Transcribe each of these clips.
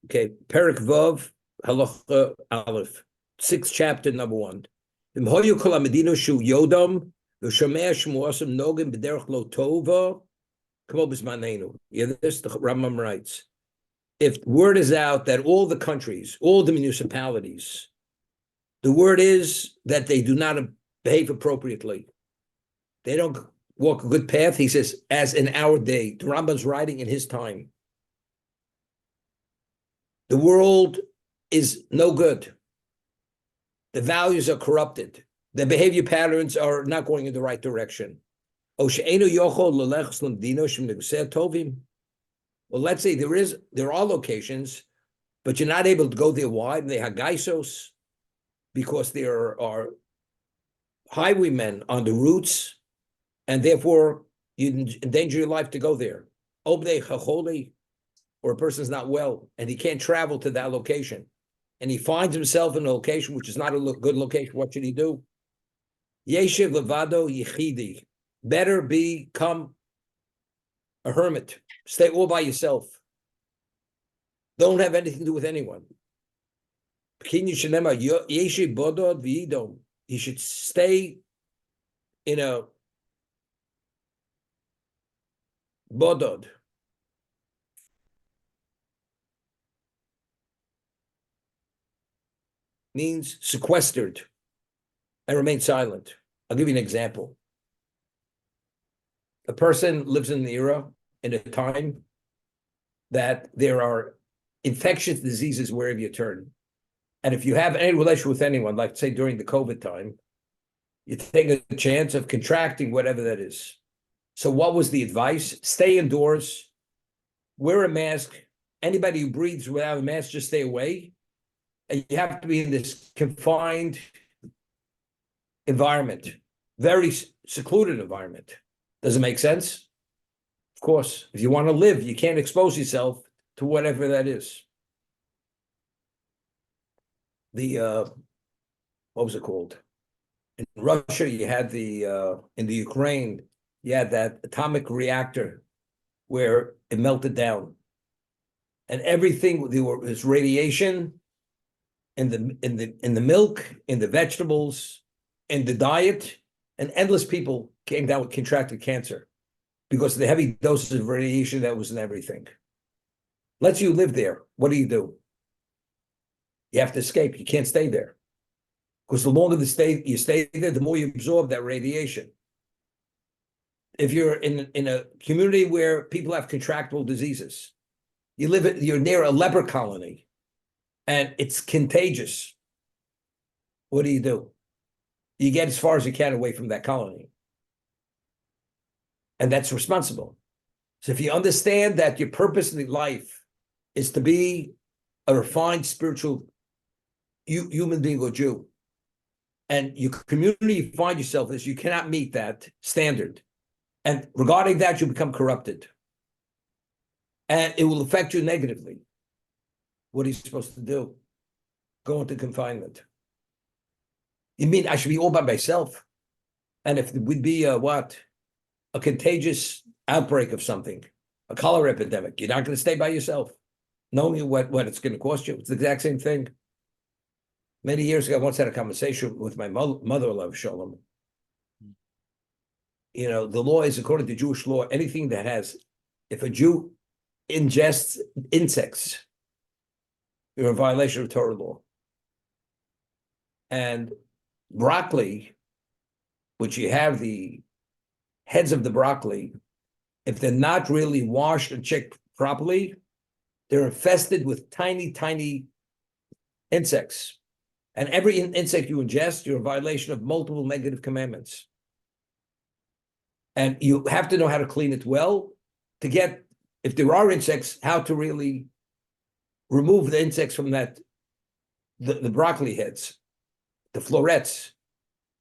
Okay, Perik Vav, Halacha Aleph, 6th chapter, number 1. V'mhoyu kol hamedina shu yodam, v'shomea shmuasam nogim b'derech lo tova, kamo b'zmanenu. Yeah, this the Rambam writes. If word is out that all the countries, all the municipalities, the word is that they do not behave appropriately, they don't walk a good path, he says, as in our day. The Rambam's writing in his time. The world is no good. The values are corrupted. The behavior patterns are not going in the right direction. Well, let's say there are locations, but you're not able to go there. Why? They have gaisos, because there are highwaymen on the routes, and therefore you endanger your life to go there. Or a person's not well, and he can't travel to that location, and he finds himself in a location which is not a good location. What should he do? Yeshiv levado yichidi. Better become a hermit. Stay all by yourself. Don't have anything to do with anyone. He should stay in a bodod. Means sequestered and remain silent. I'll give you an example. A person lives in an era, in a time, that there are infectious diseases wherever you turn. And if you have any relation with anyone, like say during the COVID time, you take a chance of contracting whatever that is. So what was the advice? Stay indoors, wear a mask. Anybody who breathes without a mask, just stay away. And you have to be in this confined environment, very secluded environment. Does it make sense? Of course, if you want to live, you can't expose yourself to whatever that is. What was it called? In Russia, you had in the Ukraine, you had that atomic reactor where it melted down. And everything, there was radiation in the milk, in the vegetables, in the diet, and endless people came down with contracted cancer because of the heavy doses of radiation that was in everything. Let's you live there. What do? You have to escape. You can't stay there. Because the longer you stay there, the more you absorb that radiation. If you're in a community where people have contractable diseases, you're near a leper colony, and it's contagious. What do? You get as far as you can away from that colony. And that's responsible. So if you understand that your purpose in life is to be a refined spiritual human being or Jew, and your community you find yourself is, you cannot meet that standard. And regarding that, you become corrupted. And it will affect you negatively. What are you supposed to do? Go into confinement. You mean I should be all by myself? And if it would be a contagious outbreak of something, a cholera epidemic, you're not going to stay by yourself, knowing what it's going to cost you. It's the exact same thing. Many years ago, I once had a conversation with my mother-in-law, Shalom. The law is, according to Jewish law, anything that if a Jew ingests insects, you're in violation of Torah law. And broccoli, which you have the heads of the broccoli, if they're not really washed and checked properly, they're infested with tiny, tiny insects. And every insect you ingest, you're in violation of multiple negative commandments. And you have to know how to clean it well to get, if there are insects, how to really remove the insects from the broccoli heads, the florets.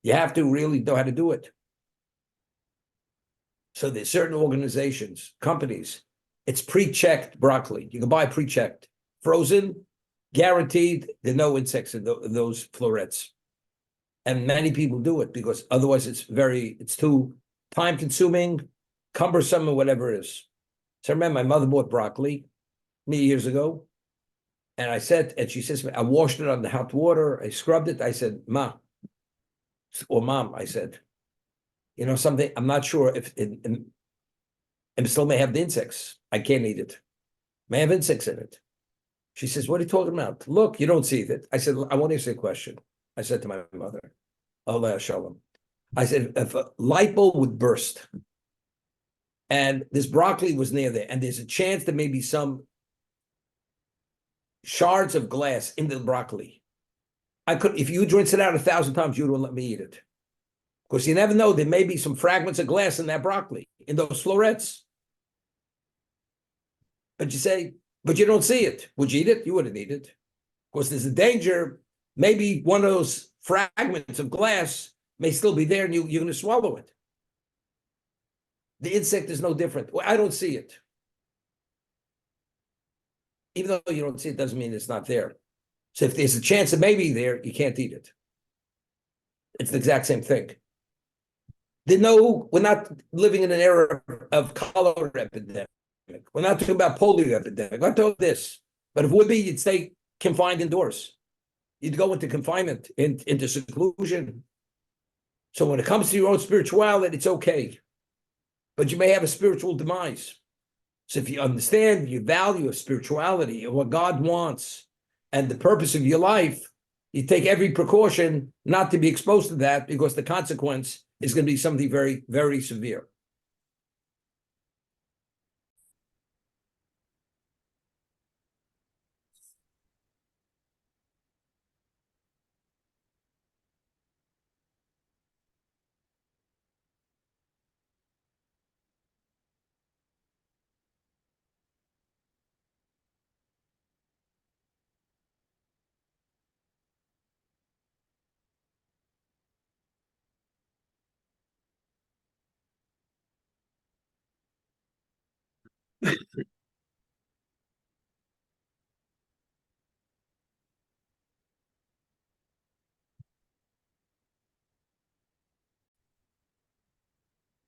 You have to really know how to do it. So there's certain organizations, companies, it's pre-checked broccoli. You can buy pre-checked, frozen, guaranteed there are no insects in those florets. And many people do it because otherwise it's too time-consuming, cumbersome, or whatever it is. So I remember my mother bought broccoli many years ago, And I said, and she says, I washed it on the hot water. I scrubbed it. I said, Ma, or Mom, I said, something, I'm not sure if it still may have the insects. I can't eat it. May have insects in it. She says, what are you talking about? Look, you don't see it. I said, I want to ask you a question. I said to my mother, Allah Shalom. I said, if a light bulb would burst and this broccoli was near there, and there's a chance that maybe some shards of glass in the broccoli, if you rinse it out 1,000 times, you wouldn't let me eat it. Because you never know, there may be some fragments of glass in that broccoli, in those florets. But you say, but you don't see it. Would you eat it? You wouldn't eat it. Of course, there's a danger. Maybe one of those fragments of glass may still be there and you're going to swallow it. The insect is no different. Well, I don't see it. Even though you don't see it, doesn't mean it's not there. So if there's a chance it may be there, you can't eat it. It's the exact same thing. We're not living in an era of cholera epidemic. We're not talking about polio epidemic. We're not talking this. But if it would be, you'd stay confined indoors. You'd go into confinement, into seclusion. So when it comes to your own spirituality, it's okay. But you may have a spiritual demise. So if you understand your value of spirituality and what God wants and the purpose of your life, you take every precaution not to be exposed to that, because the consequence is going to be something very, very severe.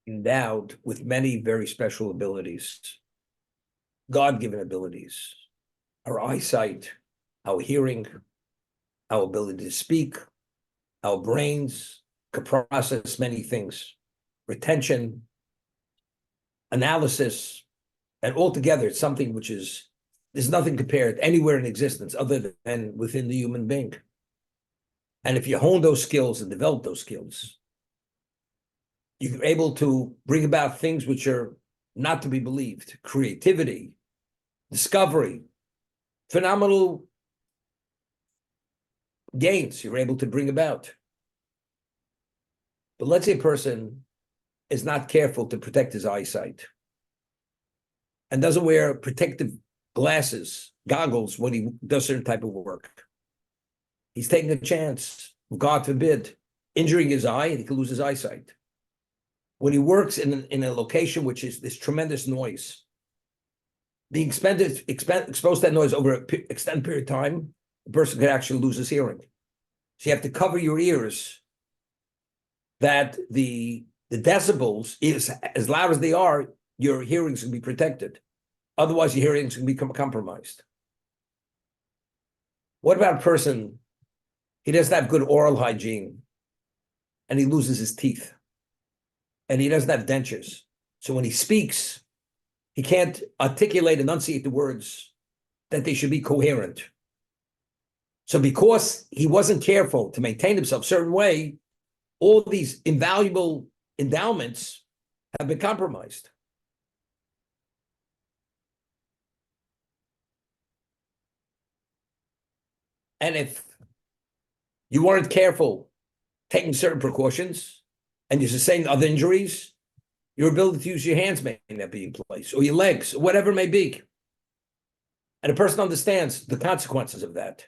Endowed with many very special abilities, God-given abilities, our eyesight, our hearing, our ability to speak, our brains could process many things, retention, analysis, and altogether it's something which there's nothing compared anywhere in existence other than within the human being. And if you hone those skills and develop those skills, you're able to bring about things which are not to be believed: creativity, discovery, phenomenal gains you're able to bring about. But let's say a person is not careful to protect his eyesight and doesn't wear protective goggles when he does certain type of work. He's taking a chance, God forbid, injuring hhis eye, and he could lose his eyesight. When he works in a location which is this tremendous noise, being exposed to that noise over an extended period of time, the person could actually lose his hearing. So you have to cover your ears, that the decibels, is as loud as they are, your hearings can be protected. Otherwise, your hearings can become compromised. What about a person, he doesn't have good oral hygiene, and he loses his teeth, and he doesn't have dentures. So when he speaks, he can't articulate, enunciate the words that they should be coherent. So because he wasn't careful to maintain himself a certain way, all these invaluable endowments have been compromised. And if you weren't careful taking certain precautions and you're sustaining other injuries, your ability to use your hands may not be in place, or your legs, or whatever it may be. And a person understands the consequences of that.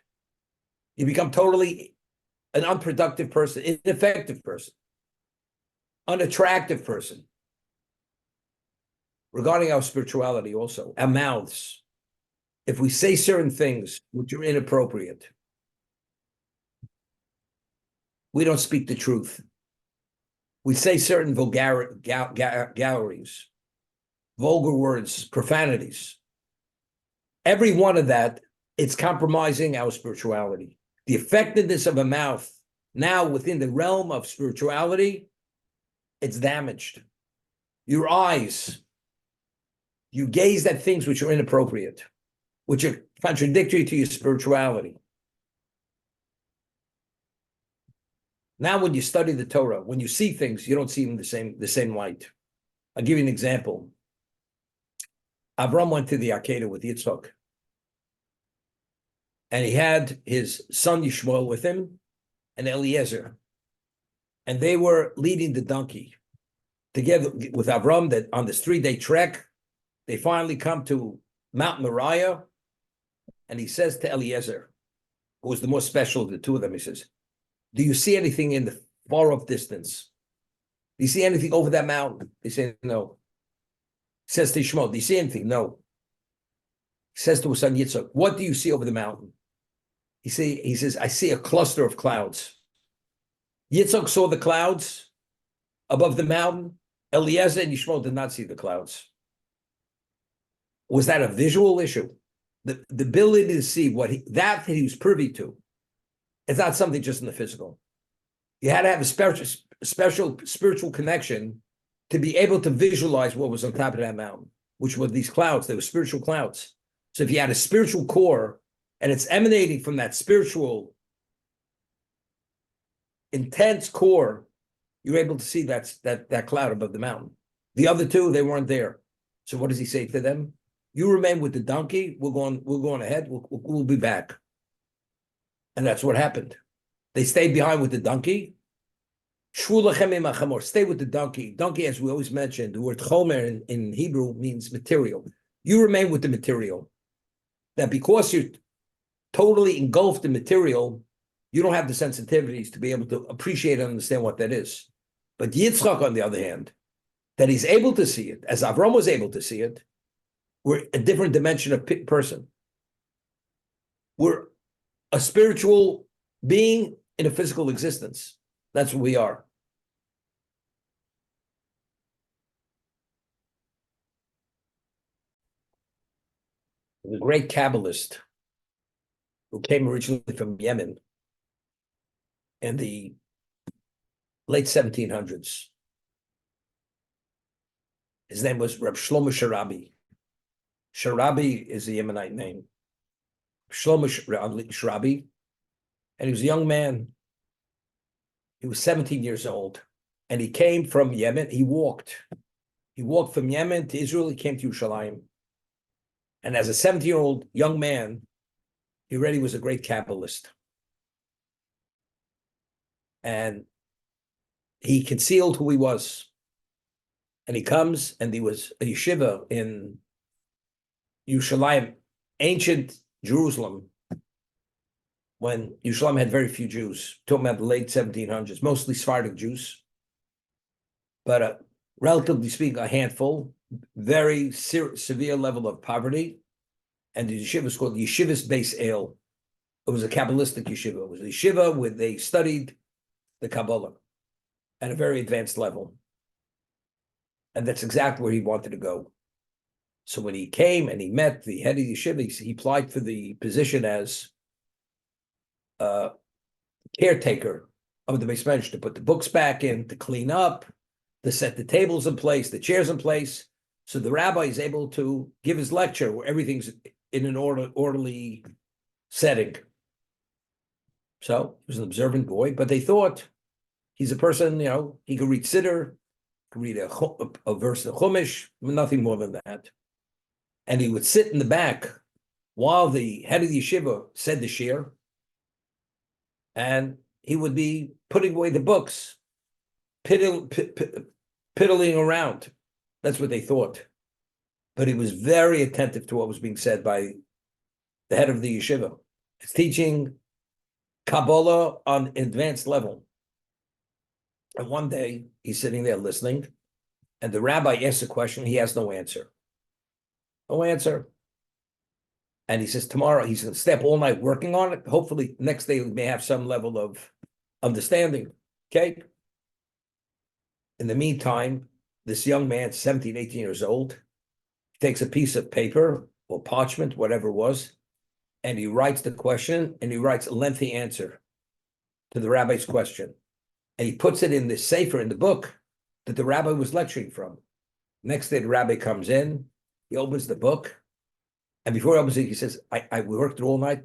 You become totally an unproductive person, ineffective person, unattractive person. Regarding our spirituality also, our mouths, if we say certain things which are inappropriate, we don't speak the truth. We say certain galleries, vulgar words, profanities. Every one of that it's compromising our spirituality. The effectiveness of a mouth now within the realm of spirituality, it's damaged. Your eyes, you gaze at things which are inappropriate, which are contradictory to your spirituality. Now, when you study the Torah, when you see things, you don't see them the same light. I'll give you an example. Avram went to the Akedah with Yitzchak, and he had his son Yishmael with him and Eliezer, and they were leading the donkey together with Avram. That on this 3-day trek, they finally come to Mount Moriah, and he says to Eliezer, who was the most special of the two of them, he says, do you see anything in the far off distance? Do you see anything over that mountain? They say, no. He says to Yishmael, do you see anything? No. He says to his son Yitzchak, what do you see over the mountain? He says, I see a cluster of clouds. Yitzchak saw the clouds above the mountain. Eliezer and Yishmael did not see the clouds. Was that a visual issue? The ability to see that he was privy to. It's not something just in the physical. You had to have a special spiritual connection to be able to visualize what was on top of that mountain, which were these clouds. They were spiritual clouds. So if you had a spiritual core and it's emanating from that spiritual intense core, you're able to see that cloud above the mountain. The other two, they weren't there. So what does he say to them? You remain with the donkey. We're going ahead. We'll be back. And that's what happened. They stayed behind with the donkey. Stay with the donkey. Donkey, as we always mentioned, the word chomer in Hebrew means material. You remain with the material. That because you're totally engulfed in material, you don't have the sensitivities to be able to appreciate and understand what that is. But Yitzchak, on the other hand, that he's able to see it, as Avram was able to see it, we're a different dimension of person. We're a spiritual being in a physical existence. That's what we are. The great Kabbalist who came originally from Yemen in the late 1700s. His name was Reb Shlomo Sharabi. Sharabi is a Yemenite name. Shlomo Sharabi. And he was a young man. He was 17 years old. And he came from Yemen. He walked. He walked from Yemen to Israel. He came to Yerushalayim. And as a 17-year-old young man, he already was a great Kabbalist. And he concealed who he was. And he comes, and there was a yeshiva in Yerushalayim, ancient Jerusalem, when Yerushalayim had very few Jews, talking about the late 1700s, mostly Sephardic Jews, but relatively speaking, a handful, very severe level of poverty. And the yeshiva was called Yeshivas Beis El. It was a Kabbalistic yeshiva. It was a yeshiva where they studied the Kabbalah at a very advanced level. And that's exactly where he wanted to go. So when he came and he met the head of the yeshiva, he applied for the position as caretaker of the Beis Medrash, to put the books back in, to clean up, to set the tables in place, the chairs in place. So the rabbi is able to give his lecture where everything's in an orderly setting. So he was an observant boy, but they thought he's a person, he could read Siddur, could read a verse of Chumash, nothing more than that. And he would sit in the back while the head of the yeshiva said the shir, and he would be putting away the books, piddling around. That's what they thought. But he was very attentive to what was being said by the head of the yeshiva. It's teaching Kabbalah on an advanced level. And one day, he's sitting there listening, and the rabbi asks a question. He has no answer. No answer. And he says, tomorrow, he's going to stay up all night working on it. Hopefully, next day, we may have some level of understanding. Okay? In the meantime, this young man, 17, 18 years old, takes a piece of paper or parchment, whatever it was, and he writes the question, and he writes a lengthy answer to the rabbi's question. And he puts it in the sefer, in the book that the rabbi was lecturing from. Next day, the rabbi comes in, he opens the book, and before he opens it, he says, I worked through all night.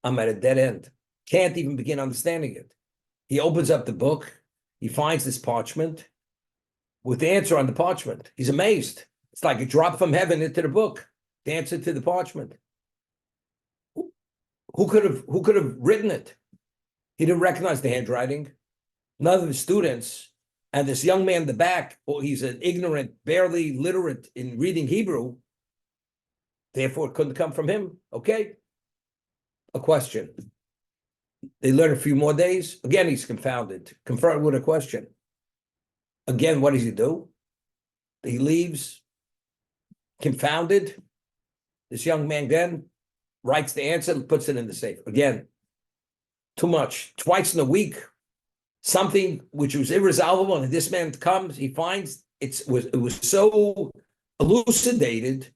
I'm at a dead end. Can't even begin understanding it. He opens up the book, he finds this parchment with the answer on the parchment. He's amazed. It's like a drop from heaven into the book, the answer to the parchment. Who could have written it? He didn't recognize the handwriting. None of the students, and this young man in the back, he's an ignorant, barely literate in reading Hebrew, therefore it couldn't come from him. Okay. A question. They learn a few more days. Again, he's confounded, confronted with a question. Again, what does he do? He leaves, confounded. This young man again writes the answer and puts it in the safe. Again, too much. Twice in a week, something which was irresolvable, and this man comes, he finds it was so elucidated.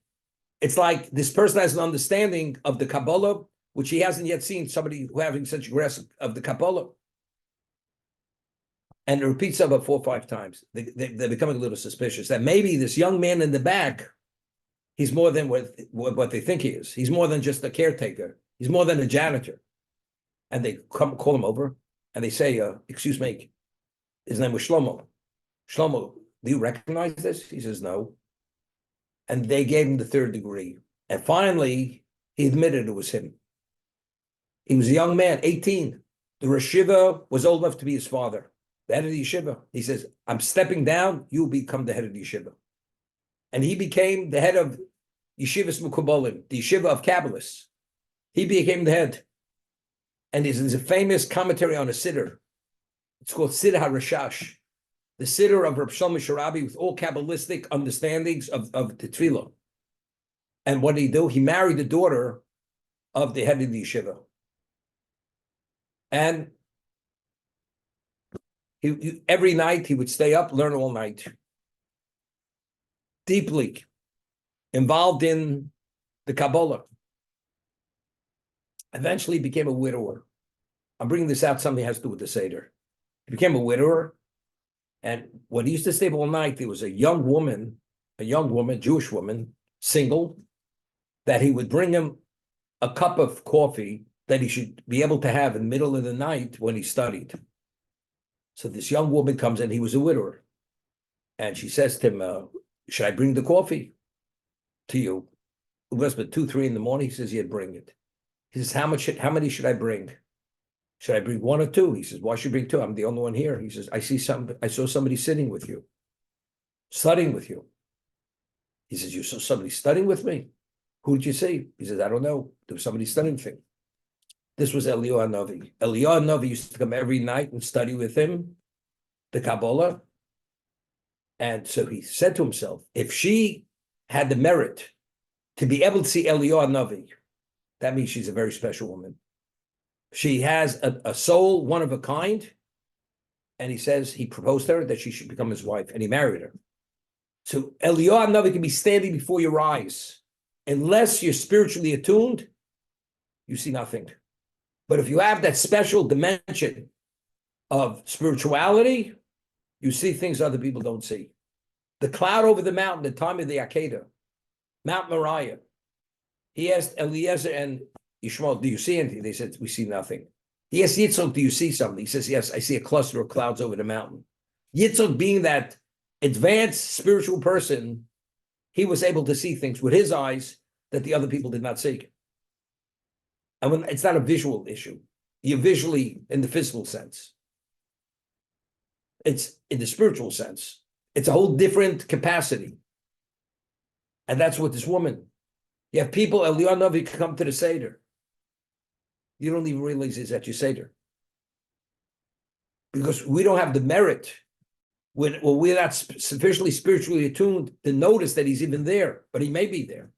It's like this person has an understanding of the Kabbalah, which he hasn't yet seen somebody who having such a grasp of the Kabbalah. And it repeats about 4 or 5 times. They're becoming a little suspicious that maybe this young man in the back, he's more than what they think he is. He's more than just a caretaker. He's more than a janitor. And they call him over, and they say, excuse me, his name was Shlomo. Shlomo, do you recognize this? He says, no. And they gave him the 3rd degree. And finally, he admitted it was him. He was a young man, 18. The Rosh Yeshiva was old enough to be his father, the head of the yeshiva. He says, I'm stepping down, you'll become the head of the yeshiva. And he became the head of Yeshivas Mukubalim, the yeshiva of Kabbalists. He became the head. And there's a famous commentary on a siddur. It's called Siddur HaRashash, the siddur of Reb Shlomo Sharabi with all Kabbalistic understandings of the Tefillah. And what did he do? He married the daughter of the head of the yeshiva. And he every night he would stay up, learn all night. Deeply involved in the Kabbalah. Eventually he became a widower. I'm bringing this out, something has to do with the Seder. He became a widower. And when he used to stay up all night, there was a young woman, Jewish woman, single, that he would bring him a cup of coffee that he should be able to have in the middle of the night when he studied. So this young woman comes in, he was a widower. And she says to him, should I bring the coffee to you? It must be 2, 3 in the morning. He says, yeah, bring it. He says, how many should I bring? Should I bring 1 or 2? He says, why should I bring 2? I'm the only one here. He says, I saw somebody sitting with you, studying with you. He says, you saw somebody studying with me? Who did you see? He says, I don't know. There was somebody studying with him. This was Eliyahu Hanavi. Eliyahu Hanavi used to come every night and study with him the Kabbalah. And so he said to himself, if she had the merit to be able to see Eliyahu Hanavi, that means she's a very special woman. She has a soul, one of a kind. And he says he proposed to her that she should become his wife, and he married her. So Eliyahu Hanavi can be standing before your eyes. Unless you're spiritually attuned, you see nothing. But if you have that special dimension of spirituality, you see things other people don't see. The cloud over the mountain, the time of the Akedah, Mount Moriah. He asked Eliezer and Yishmael, do you see anything? They said, we see nothing. He asked Yitzchak, do you see something? He says, yes, I see a cluster of clouds over the mountain. Yitzchak, being that advanced spiritual person, he was able to see things with his eyes that the other people did not see. And when it's not a visual issue, you're visually in the physical sense. It's in the spiritual sense. It's a whole different capacity. And that's what this woman, you have people, Eliyahu Hanavi, come to the Seder. You don't even realize it's at your Seder. Because we don't have the merit, when we're not sufficiently spiritually attuned to notice that he's even there, but he may be there.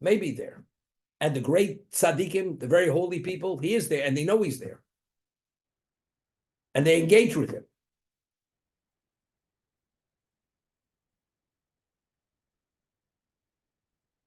May be there. And the great tzaddikim, the very holy people, he is there, and they know he's there. And they engage with him.